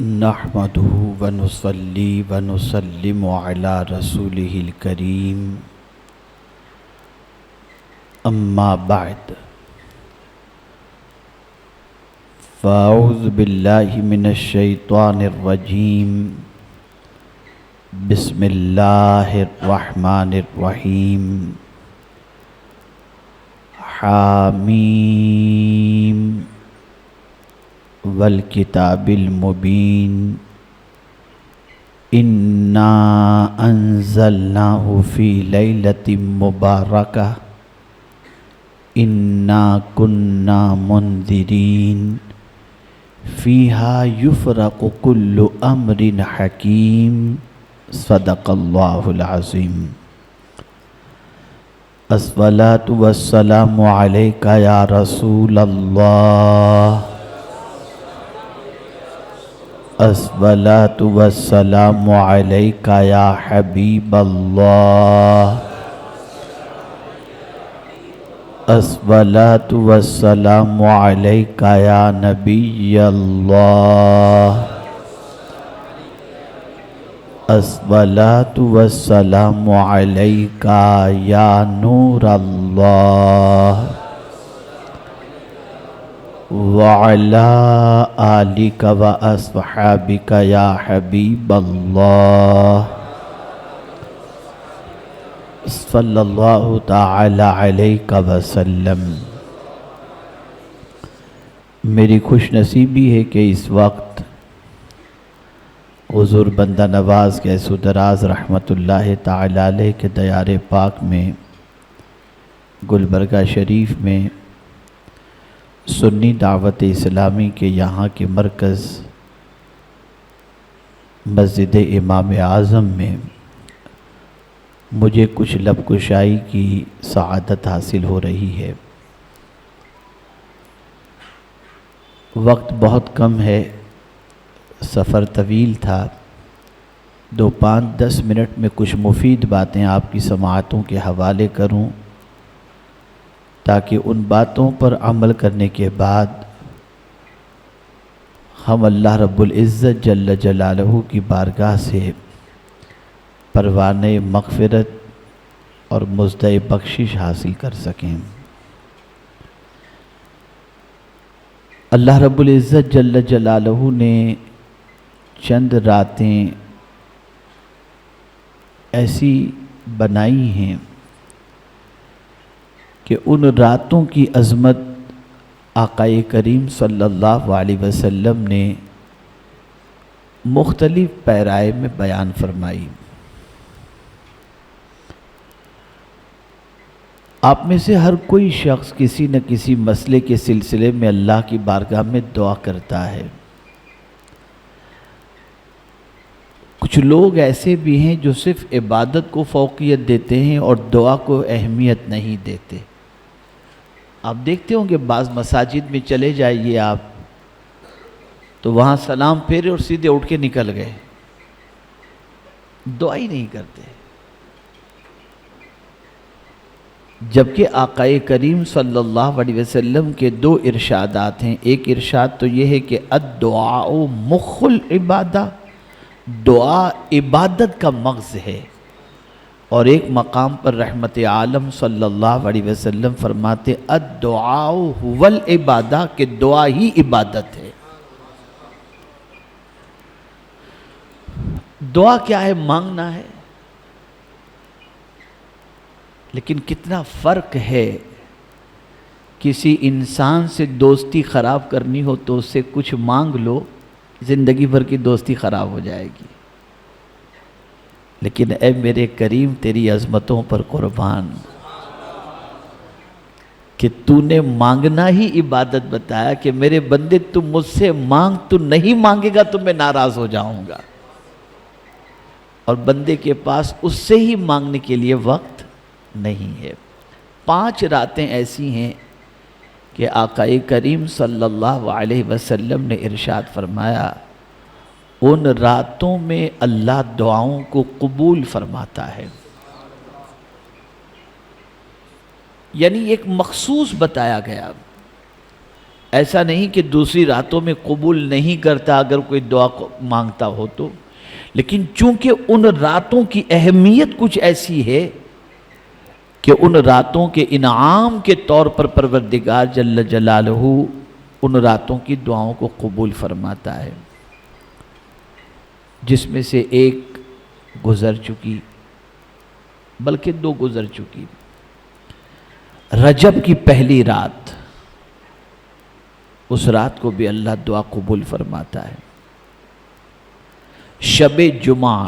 نحمده ونصلي ونسلم على رسوله الكريم اما بعد فاعوذ بالله من الشيطان الرجيم بسم الله الرحمن الرحيم حامیم والکتاب المبین انا انزلناہ فی لیلۃ مبارکہ انا کنا منذرین فیہا یفرق کل امر حکیم صدق اللہ العظیم۔ الصلاۃ والسلام علیک یا رسول اللہ، الصلاۃ والسلام علیک یا حبیب اللہ، الصلاۃ والسلام علیک یا نبی اللہ، الصلاۃ والسلام علیک یا نور اللہ، وعلی آلک واصحابک یا حبیب اللہ، صلی اللہ تعالی علیہ وسلم۔ میری خوش نصیبی ہے کہ اس وقت حضور بندہ نواز گیسو دراز رحمت اللہ تعالی علیہ کے دیار پاک میں گلبرگہ شریف میں سنی دعوت اسلامی کے یہاں کے مرکز مسجد امام اعظم میں مجھے کچھ لب کشائی کی سعادت حاصل ہو رہی ہے۔ وقت بہت کم ہے، سفر طویل تھا، 5-10 منٹ میں کچھ مفید باتیں آپ کی سماعتوں کے حوالے کروں تاکہ ان باتوں پر عمل کرنے کے بعد ہم اللہ رب العزت جل جلالہ کی بارگاہ سے پروانے مغفرت اور مزدِ بخشش حاصل کر سکیں۔ اللہ رب العزت جل جلالہ نے چند راتیں ایسی بنائی ہیں کہ ان راتوں کی عظمت آقا کریم صلی اللہ علیہ وسلم نے مختلف پیرائے میں بیان فرمائی۔ آپ میں سے ہر کوئی شخص کسی نہ کسی مسئلے کے سلسلے میں اللہ کی بارگاہ میں دعا کرتا ہے۔ کچھ لوگ ایسے بھی ہیں جو صرف عبادت کو فوقیت دیتے ہیں اور دعا کو اہمیت نہیں دیتے۔ آپ دیکھتے ہوں کہ بعض مساجد میں چلے جائیے آپ تو وہاں سلام پھیرے اور سیدھے اٹھ کے نکل گئے، دعا ہی نہیں کرتے۔ جبکہ آقا کریم صلی اللہ علیہ وسلم کے 2 ارشادات ہیں۔ ایک ارشاد تو یہ ہے کہ الدعاء مخ العبادہ، دعا عبادت کا مغز ہے، اور ایک مقام پر رحمت عالم صلی اللہ علیہ وسلم فرماتے الدعاء هو العبادہ، کہ دعا ہی عبادت ہے۔ دعا کیا ہے؟ مانگنا ہے، لیکن کتنا فرق ہے۔ کسی انسان سے دوستی خراب کرنی ہو تو اس سے کچھ مانگ لو، زندگی بھر کی دوستی خراب ہو جائے گی۔ لیکن اے میرے کریم تیری عظمتوں پر قربان کہ تو نے مانگنا ہی عبادت بتایا کہ میرے بندے تم مجھ سے مانگ، تو نہیں مانگے گا تو میں ناراض ہو جاؤں گا، اور بندے کے پاس اس سے ہی مانگنے کے لیے وقت نہیں ہے۔ 5 راتیں ایسی ہیں کہ آقا کریم صلی اللہ علیہ وسلم نے ارشاد فرمایا ان راتوں میں اللہ دعاؤں کو قبول فرماتا ہے۔ یعنی ایک مخصوص بتایا گیا ایسا نہیں کہ دوسری راتوں میں قبول نہیں کرتا اگر کوئی دعا مانگتا ہو تو، لیکن چونکہ ان راتوں کی اہمیت کچھ ایسی ہے کہ ان راتوں کے انعام کے طور پر پروردگار جل جلالہ ان راتوں کی دعاؤں کو قبول فرماتا ہے، جس میں سے ایک گزر چکی، بلکہ 2 گزر چکی۔ رجب کی پہلی رات، اس رات کو بھی اللہ دعا قبول فرماتا ہے۔ شب جمعہ،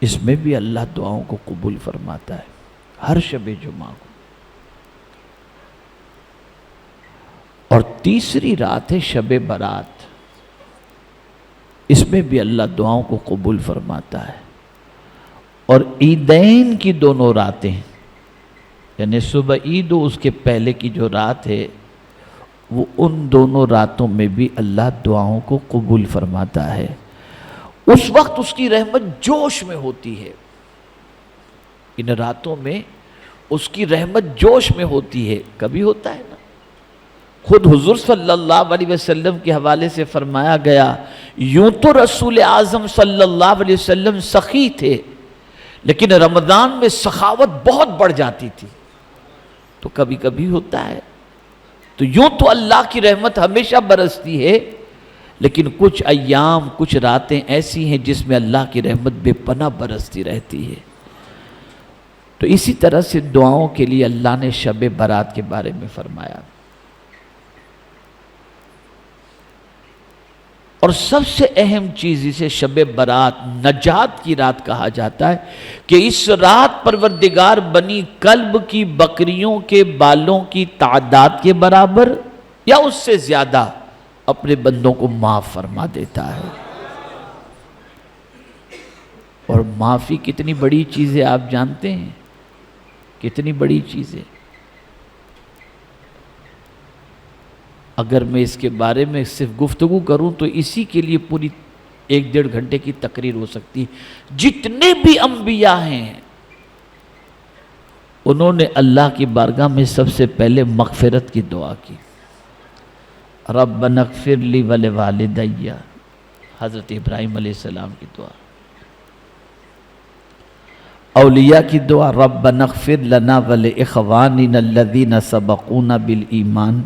اس میں بھی اللہ دعاؤں کو قبول فرماتا ہے، ہر شب جمعہ کو۔ اور تیسری رات ہے شب برات، اس میں بھی اللہ دعاؤں کو قبول فرماتا ہے۔ اور عیدین کی دونوں راتیں، یعنی صبح عید و اس کے پہلے کی جو رات ہے، وہ ان دونوں راتوں میں بھی اللہ دعاؤں کو قبول فرماتا ہے۔ اس وقت اس کی رحمت جوش میں ہوتی ہے، ان راتوں میں اس کی رحمت جوش میں ہوتی ہے۔ کبھی ہوتا ہے نا، خود حضور صلی اللہ علیہ وسلم کے حوالے سے فرمایا گیا، یوں تو رسول اعظم صلی اللہ علیہ وسلم سخی تھے، لیکن رمضان میں سخاوت بہت بڑھ جاتی تھی۔ تو کبھی کبھی ہوتا ہے، تو یوں تو اللہ کی رحمت ہمیشہ برستی ہے، لیکن کچھ ایام، کچھ راتیں ایسی ہیں جس میں اللہ کی رحمت بے پناہ برستی رہتی ہے۔ تو اسی طرح سے دعاؤں کے لیے اللہ نے شب برات کے بارے میں فرمایا۔ اور سب سے اہم چیز اسے شب برات، نجات کی رات کہا جاتا ہے، کہ اس رات پروردگار بنی کلب کی بکریوں کے بالوں کی تعداد کے برابر یا اس سے زیادہ اپنے بندوں کو معاف فرما دیتا ہے۔ اور معافی کتنی بڑی چیز ہے آپ جانتے ہیں، کتنی بڑی چیز ہے۔ اگر میں اس کے بارے میں صرف گفتگو کروں تو اسی کے لیے پوری 1-1.5 گھنٹے کی تقریر ہو سکتی ہے۔ جتنے بھی انبیاء ہیں، انہوں نے اللہ کی بارگاہ میں سب سے پہلے مغفرت کی دعا کی۔ ربنا اغفر لی ولوالدی، حضرت ابراہیم علیہ السلام کی دعا۔ اولیاء کی دعا، ربنا اغفر لنا ولاخواننا الذین سبقونا بالایمان۔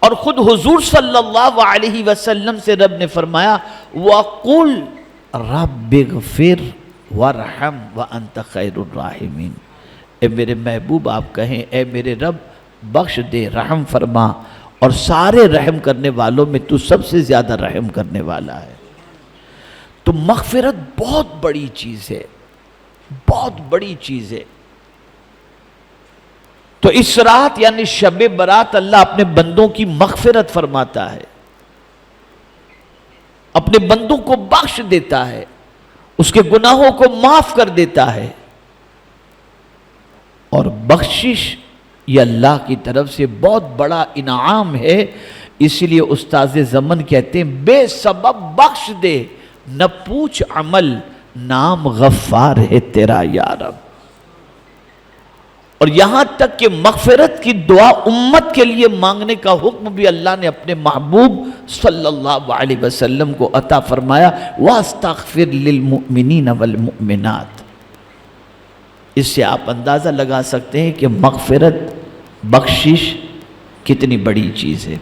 اور خود حضور صلی اللہ علیہ وسلم سے رب نے فرمایا، وَقُلْ رَبِّ اغْفِرْ وَارْحَمْ وَأَنْتَ خَيْرُ الرَّاحِمِينَ۔ اے میرے محبوب آپ کہیں، اے میرے رب بخش دے، رحم فرما، اور سارے رحم کرنے والوں میں تو سب سے زیادہ رحم کرنے والا ہے۔ تو مغفرت بہت بڑی چیز ہے، بہت بڑی چیز ہے۔ تو اس رات یعنی شب برات اللہ اپنے بندوں کی مغفرت فرماتا ہے، اپنے بندوں کو بخش دیتا ہے، اس کے گناہوں کو معاف کر دیتا ہے۔ اور بخشش یہ اللہ کی طرف سے بہت بڑا انعام ہے، اس لیے استاذ زمن کہتے ہیں، بے سبب بخش دے نہ پوچھ عمل، نام غفار ہے تیرا یا رب۔ اور یہاں تک کہ مغفرت کی دعا امت کے لیے مانگنے کا حکم بھی اللہ نے اپنے محبوب صلی اللہ علیہ وسلم کو عطا فرمایا، وَاسْتَغْفِرْ لِلْمُؤْمِنِينَ وَالْمُؤْمِنَاتِ۔ اس سے آپ اندازہ لگا سکتے ہیں کہ مغفرت، بخشش کتنی بڑی چیز ہے۔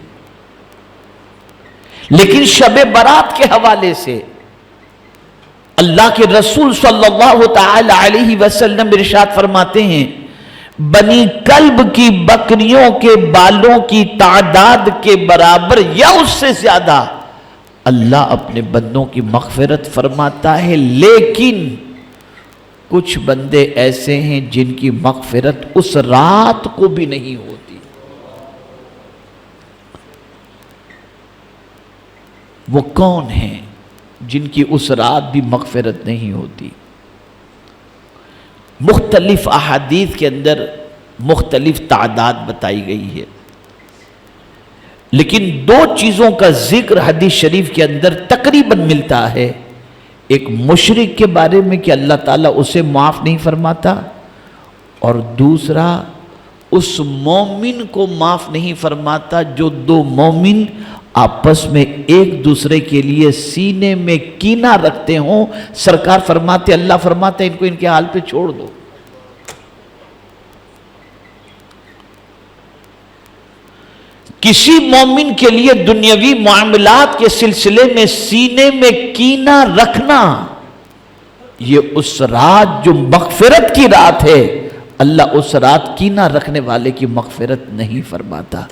لیکن شب برات کے حوالے سے اللہ کے رسول صلی اللہ تعالی علیہ وسلم ارشاد فرماتے ہیں، بنی کلب کی بکریوں کے بالوں کی تعداد کے برابر یا اس سے زیادہ اللہ اپنے بندوں کی مغفرت فرماتا ہے، لیکن کچھ بندے ایسے ہیں جن کی مغفرت اس رات کو بھی نہیں ہوتی۔ وہ کون ہیں جن کی اس رات بھی مغفرت نہیں ہوتی؟ مختلف احادیث کے اندر مختلف تعداد بتائی گئی ہے، لیکن 2 چیزوں کا ذکر حدیث شریف کے اندر تقریباً ملتا ہے۔ ایک مشرک کے بارے میں کہ اللہ تعالیٰ اسے معاف نہیں فرماتا، اور دوسرا اس مومن کو معاف نہیں فرماتا جو دو مومن آپس میں ایک دوسرے کے لیے سینے میں کینہ رکھتے ہوں. سرکار فرماتے، اللہ فرماتے ان کو ان کے حال پہ چھوڑ دو. کسی مومن کے لیے دنیاوی معاملات کے سلسلے میں سینے میں کینہ رکھنا، یہ اس رات جو مغفرت کی رات ہے، اللہ اس رات کینہ رکھنے والے کی مغفرت نہیں فرماتا.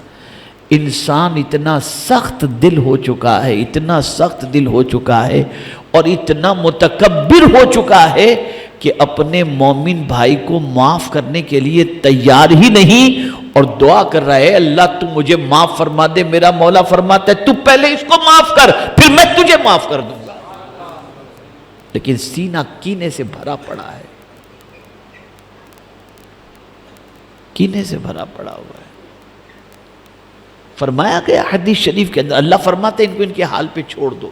انسان اتنا سخت دل ہو چکا ہے، اتنا سخت دل ہو چکا ہے اور اتنا متکبر ہو چکا ہے کہ اپنے مومن بھائی کو معاف کرنے کے لیے تیار ہی نہیں اور دعا کر رہا ہے، اللہ تو مجھے معاف فرما دے. میرا مولا فرماتا ہے تو پہلے اس کو معاف کر، پھر میں تجھے معاف کر دوں گا. لیکن سینہ کینے سے بھرا پڑا ہے، کینے سے بھرا پڑا ہوا ہے. فرمایا گیا حدیث شریف کے اندر، اللہ فرماتے ہیں ان کو ان کے حال پہ چھوڑ دو.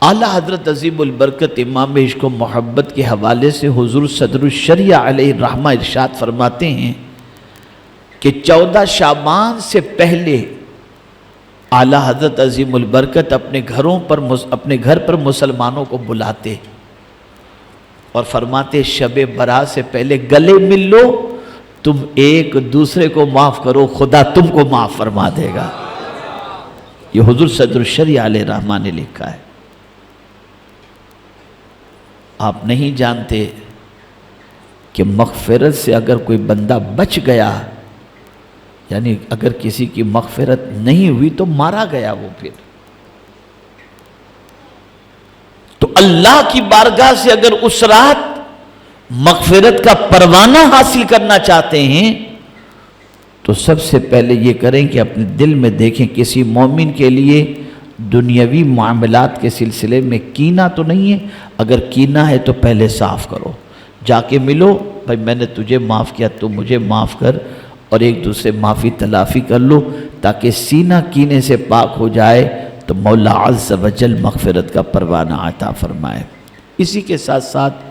اعلیٰ حضرت عظیم البرکت امام عشق و محبت کے حوالے سے حضور صدر الشریعہ علیہ الرحمہ ارشاد فرماتے ہیں کہ 14 شعبان سے پہلے اعلیٰ حضرت عظیم البرکت اپنے گھر پر مسلمانوں کو بلاتے اور فرماتے شب برات سے پہلے گلے مل لو، تم ایک دوسرے کو معاف کرو، خدا تم کو معاف فرما دے گا. یہ حضور صدر الشریعہ علیہ الرحمہ نے لکھا ہے. آپ نہیں جانتے کہ مغفرت سے اگر کوئی بندہ بچ گیا، یعنی اگر کسی کی مغفرت نہیں ہوئی تو مارا گیا وہ. پھر تو اللہ کی بارگاہ سے اگر اس رات مغفرت کا پروانہ حاصل کرنا چاہتے ہیں تو سب سے پہلے یہ کریں کہ اپنے دل میں دیکھیں کسی مومن کے لیے دنیاوی معاملات کے سلسلے میں کینہ تو نہیں ہے. اگر کینہ ہے تو پہلے صاف کرو، جا کے ملو، بھائی میں نے تجھے معاف کیا تو مجھے معاف کر، اور ایک دوسرے معافی تلافی کر لو تاکہ سینہ کینے سے پاک ہو جائے تو مولا عز و جل مغفرت کا پروانہ عطا فرمائے. اسی کے ساتھ ساتھ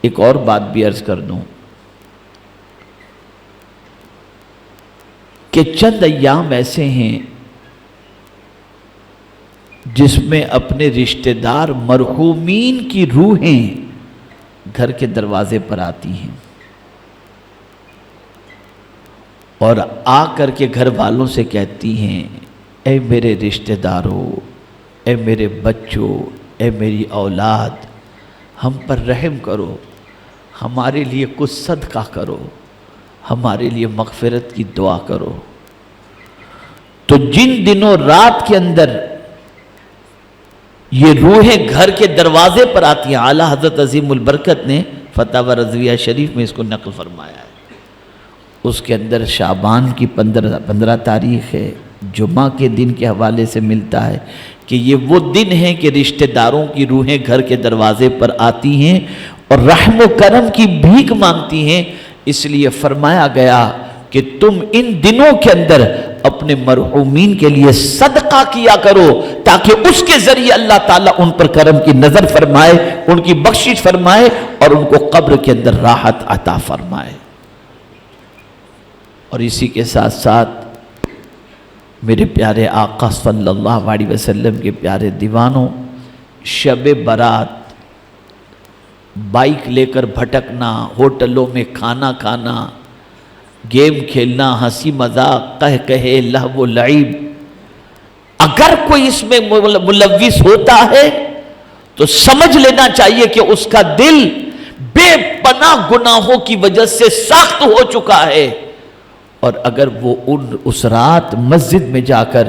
ایک اور بات بھی عرض کر دوں کہ چند ایام ایسے ہیں جس میں اپنے رشتہ دار مرحومین کی روحیں گھر کے دروازے پر آتی ہیں اور آ کر کے گھر والوں سے کہتی ہیں، اے میرے رشتہ داروں، اے میرے بچوں، اے میری اولاد، ہم پر رحم کرو، ہمارے لیے کچھ صدقہ کرو، ہمارے لیے مغفرت کی دعا کرو. تو جن دنوں رات کے اندر یہ روحیں گھر کے دروازے پر آتی ہیں، اعلیٰ حضرت عظیم البرکت نے فتاوی رضویہ شریف میں اس کو نقل فرمایا ہے. اس کے اندر شعبان کی 15 تاریخ ہے، جمعہ کے دن کے حوالے سے ملتا ہے کہ یہ وہ دن ہے کہ رشتہ داروں کی روحیں گھر کے دروازے پر آتی ہیں اور رحم و کرم کی بھیک مانگتی ہیں. اس لیے فرمایا گیا کہ تم ان دنوں کے اندر اپنے مرحومین کے لیے صدقہ کیا کرو تاکہ اس کے ذریعے اللہ تعالیٰ ان پر کرم کی نظر فرمائے، ان کی بخشش فرمائے اور ان کو قبر کے اندر راحت عطا فرمائے. اور اسی کے ساتھ ساتھ میرے پیارے آقا صلی اللہ علیہ وسلم کے پیارے دیوانوں، شب برات بائک لے کر بھٹکنا، ہوٹلوں میں کھانا کھانا، گیم کھیلنا، ہنسی مذاق، کہے لہو و لعب، اگر کوئی اس میں ملوث ہوتا ہے تو سمجھ لینا چاہیے کہ اس کا دل بے پناہ گناہوں کی وجہ سے سخت ہو چکا ہے. اور اگر وہ اس رات مسجد میں جا کر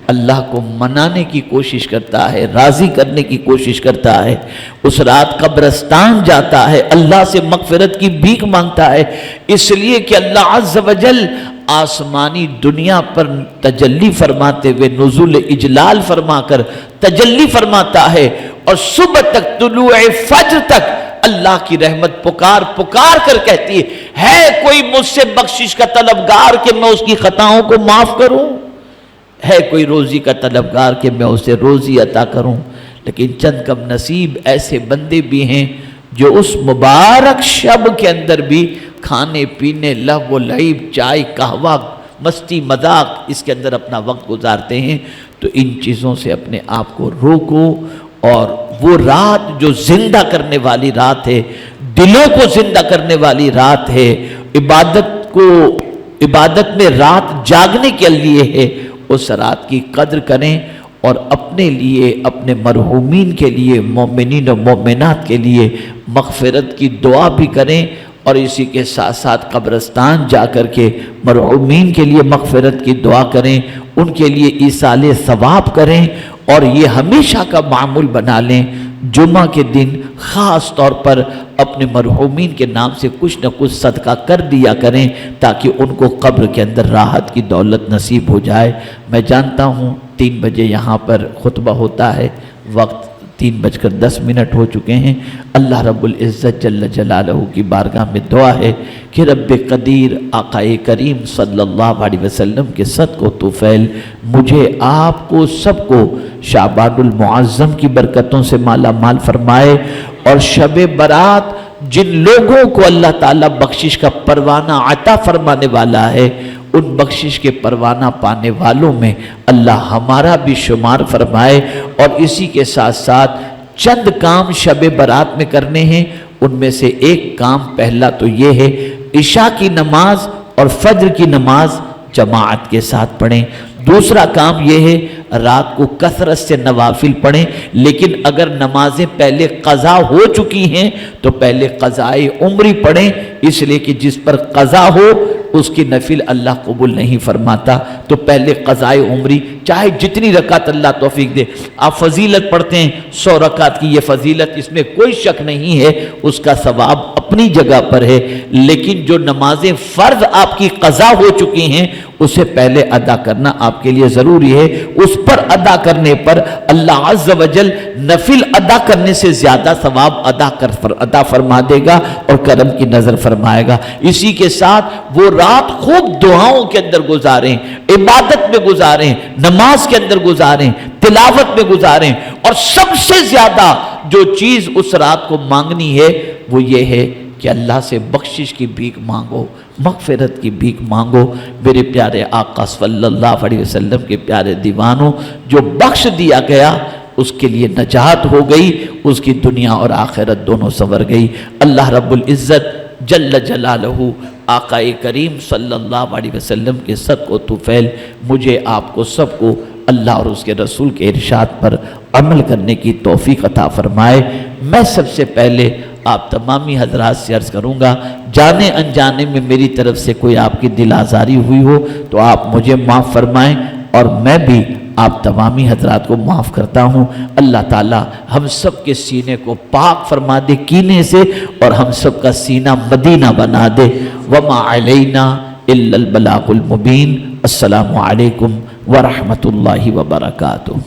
اللہ کو منانے کی کوشش کرتا ہے، راضی کرنے کی کوشش کرتا ہے، اس رات قبرستان جاتا ہے، اللہ سے مغفرت کی بھیک مانگتا ہے، اس لیے کہ اللہ عز و جل آسمانی دنیا پر تجلی فرماتے ہوئے نزول اجلال فرما کر تجلی فرماتا ہے اور صبح تک طلوع فجر تک اللہ کی رحمت پکار کر کہتی ہے کوئی مجھ سے بخشش کا طلبگار کہ میں اس کی خطاؤں کو معاف کروں، ہے کوئی روزی کا طلبگار کہ میں اسے روزی عطا کروں. لیکن چند کم نصیب ایسے بندے بھی ہیں جو اس مبارک شب کے اندر بھی کھانے پینے، لہو و لعب، چائے قہوہ، مستی مذاق، اس کے اندر اپنا وقت گزارتے ہیں، تو ان چیزوں سے اپنے آپ کو روکو، اور وہ رات جو زندہ کرنے والی رات ہے، دلوں کو زندہ کرنے والی رات ہے، عبادت میں رات جاگنے کے لیے ہے، اس رات کی قدر کریں، اور اپنے لیے، اپنے مرحومین کے لیے، مومنین و مومنات کے لیے مغفرت کی دعا بھی کریں، اور اسی کے ساتھ ساتھ قبرستان جا کر کے مرحومین کے لیے مغفرت کی دعا کریں، ان کے لیے ایصال ثواب کریں، اور یہ ہمیشہ کا معمول بنا لیں، جمعہ کے دن خاص طور پر اپنے مرحومین کے نام سے کچھ نہ کچھ صدقہ کر دیا کریں، تاکہ ان کو قبر کے اندر راحت کی دولت نصیب ہو جائے۔ میں جانتا ہوں 3 بجے یہاں پر خطبہ ہوتا ہے، وقت 3:10 ہو چکے ہیں۔ اللہ رب العزت جل جلالہ کی بارگاہ میں دعا ہے کہ رب قدیر آقا کریم صلی اللہ علیہ وسلم کے صدقہ و طفیل مجھے، آپ کو، سب کو شعبان المعظم کی برکتوں سے مالا مال فرمائے، اور شب برات جن لوگوں کو اللہ تعالیٰ بخشش کا پروانہ عطا فرمانے والا ہے، ان بخشش کے پروانہ پانے والوں میں اللہ ہمارا بھی شمار فرمائے۔ اور اسی کے ساتھ ساتھ چند کام شب برات میں کرنے ہیں، ان میں سے ایک کام پہلا تو یہ ہے، عشاء کی نماز اور فجر کی نماز جماعت کے ساتھ پڑھیں۔ دوسرا کام یہ ہے، رات کو کثرت سے نوافل پڑھیں، لیکن اگر نمازیں پہلے قضا ہو چکی ہیں تو پہلے قضائے عمری پڑھیں، اس لیے کہ جس پر قضا ہو اس کی نفل اللہ قبول نہیں فرماتا، تو پہلے قضائے عمری، چاہے جتنی رکعت اللہ توفیق دے۔ آپ فضیلت پڑھتے ہیں 100 رکعت کی، یہ فضیلت اس میں کوئی شک نہیں ہے، اس کا ثواب اپنی جگہ پر ہے، لیکن جو نمازیں فرض آپ کی قضا ہو چکی ہیں اسے پہلے ادا کرنا آپ کے لیے ضروری ہے۔ اس پر ادا کرنے پر اللہ عز و جل نفل ادا کرنے سے زیادہ ثواب ادا فرما دے گا اور کرم کی نظر فرمائے گا۔ اسی کے ساتھ وہ رات خوب دعاؤں کے اندر گزاریں، عبادت میں گزاریں، نماز کے اندر گزاریں، تلاوت میں گزاریں، اور سب سے زیادہ جو چیز اس رات کو مانگنی ہے وہ یہ ہے کہ اللہ سے بخشش کی بھیک مانگو، مغفرت کی بھیک مانگو۔ میرے پیارے آقا صلی اللہ علیہ وسلم کے پیارے دیوانوں، جو بخش دیا گیا اس کے لیے نجات ہو گئی، اس کی دنیا اور آخرت دونوں سنور گئی۔ اللہ رب العزت جل جلالہ آقا کریم صلی اللہ علیہ وسلم کے صدقہ و طفیل مجھے، آپ کو، سب کو اللہ اور اس کے رسول کے ارشاد پر عمل کرنے کی توفیق عطا فرمائے۔ میں سب سے پہلے آپ تمامی حضرات سے عرض کروں گا، جانے انجانے میں میری طرف سے کوئی آپ کی دل آزاری ہوئی ہو تو آپ مجھے معاف فرمائیں، اور میں بھی آپ تمامی حضرات کو معاف کرتا ہوں۔ اللہ تعالی ہم سب کے سینے کو پاک فرما دے کینے سے، اور ہم سب کا سینہ مدینہ بنا دے۔ وما علینا الا البلاغ المبین۔ السلام علیکم ورحمۃ اللہ وبرکاتہ۔